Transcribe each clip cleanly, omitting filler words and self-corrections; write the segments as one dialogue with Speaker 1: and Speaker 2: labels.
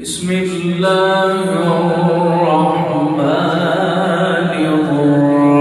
Speaker 1: بسم اللہ الرحمن الرحیم۔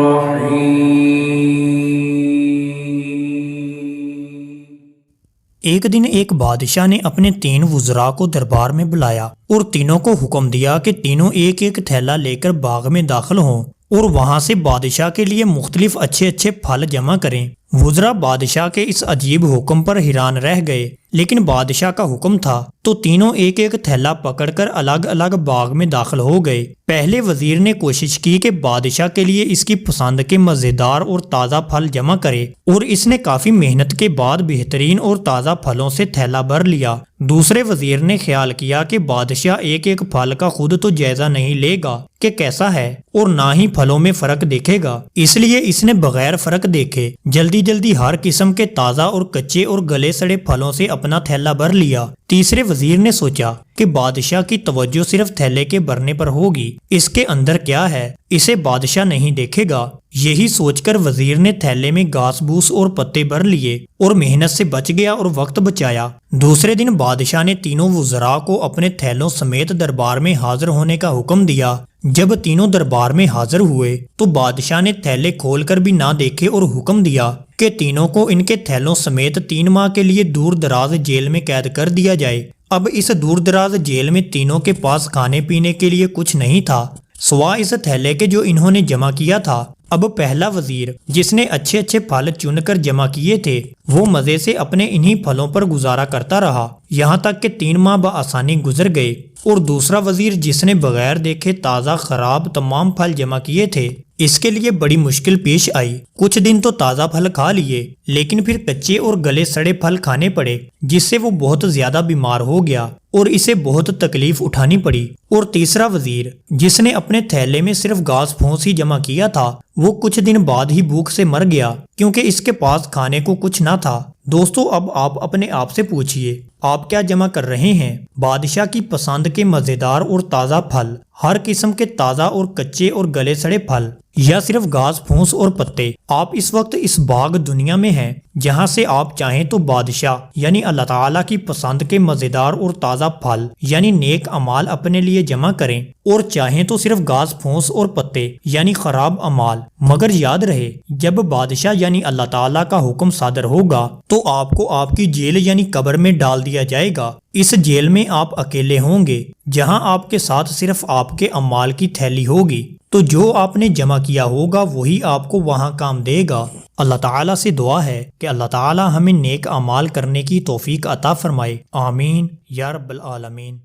Speaker 2: ایک دن ایک بادشاہ نے اپنے 3 وزراء کو دربار میں بلایا اور تینوں کو حکم دیا کہ تینوں ایک ایک تھیلا لے کر باغ میں داخل ہوں اور وہاں سے بادشاہ کے لیے مختلف اچھے پھل جمع کریں۔ وزراء بادشاہ کے اس عجیب حکم پر حیران رہ گئے، لیکن بادشاہ کا حکم تھا تو تینوں ایک ایک تھیلا پکڑ کر الگ الگ باغ میں داخل ہو گئے۔ پہلے وزیر نے کوشش کی کہ بادشاہ کے لیے اس کی پسند کے مزیدار اور تازہ پھل جمع کرے، اور اس نے کافی محنت کے بعد بہترین اور تازہ پھلوں سے تھیلا بھر لیا۔ دوسرے وزیر نے خیال کیا کہ بادشاہ ایک ایک پھل کا خود تو جائزہ نہیں لے گا کہ کیسا ہے، اور نہ ہی پھلوں میں فرق دیکھے گا، اس لیے اس نے بغیر فرق دیکھے جلدی ہر قسم کے تازہ اور کچے اور گلے سڑے پھلوں سے اپنا تھیلا بھر لیا۔ تیسرے وزیر نے سوچا کہ بادشاہ کی توجہ صرف تھیلے کے بھرنے پر ہوگی، اس کے اندر کیا ہے اسے بادشاہ نہیں دیکھے گا۔ یہی سوچ کر وزیر نے تھیلے میں گھاس بھوس اور پتے بھر لیے اور محنت سے بچ گیا اور وقت بچایا۔ دوسرے دن بادشاہ نے تینوں وزراء کو اپنے تھیلوں سمیت دربار میں حاضر ہونے کا حکم دیا۔ جب تینوں دربار میں حاضر ہوئے تو بادشاہ نے تھیلے کھول کر بھی نہ دیکھے اور حکم دیا کہ تینوں کو ان کے تھیلوں سمیت 3 ماہ کے لیے دور دراز جیل میں قید کر دیا جائے۔ اب اس دور دراز جیل میں تینوں کے پاس کھانے پینے کے لیے کچھ نہیں تھا سوائے اس تھیلے کے جو انہوں نے جمع کیا تھا۔ اب پہلا وزیر جس نے اچھے پھل چن کر جمع کیے تھے وہ مزے سے اپنے انہی پھلوں پر گزارا کرتا رہا یہاں تک کہ 3 ماہ بآسانی گزر گئے، اور دوسرا وزیر جس نے بغیر دیکھے تازہ خراب تمام پھل جمع کیے تھے اس کے لیے بڑی مشکل پیش آئی۔ کچھ دن تو تازہ پھل کھا لیے، لیکن پھر کچے اور گلے سڑے پھل کھانے پڑے، جس سے وہ بہت زیادہ بیمار ہو گیا اور اسے بہت تکلیف اٹھانی پڑی۔ اور تیسرا وزیر جس نے اپنے تھیلے میں صرف گھاس پھوس ہی جمع کیا تھا وہ کچھ دن بعد ہی بھوک سے مر گیا کیونکہ اس کے پاس کھانے کو کچھ نہ تھا۔ دوستو، اب آپ اپنے آپ سے پوچھئے آپ کیا جمع کر رہے ہیں؟ بادشاہ کی پسند کے مزیدار اور تازہ پھل، ہر قسم کے تازہ اور کچے اور گلے سڑے پھل، یا صرف گھاس پھوس اور پتے؟ آپ اس وقت اس باغ دنیا میں ہیں جہاں سے آپ چاہیں تو بادشاہ یعنی اللہ تعالیٰ کی پسند کے مزیدار اور تازہ پھل یعنی نیک اعمال اپنے لیے جمع کریں، اور چاہیں تو صرف گھاس پھوس اور پتے یعنی خراب اعمال۔ مگر یاد رہے جب بادشاہ یعنی اللہ تعالیٰ کا حکم صادر ہوگا تو آپ کو آپ کی جیل یعنی قبر میں ڈال دیا جائے گا۔ اس جیل میں آپ اکیلے ہوں گے جہاں آپ کے ساتھ صرف آپ کے اعمال کی تھیلی ہوگی، تو جو آپ نے جمع کیا ہوگا وہی آپ کو وہاں کام دے گا۔ اللہ تعالیٰ سے دعا ہے کہ اللہ تعالیٰ ہمیں نیک اعمال کرنے کی توفیق عطا فرمائے، آمین یا رب العالمین۔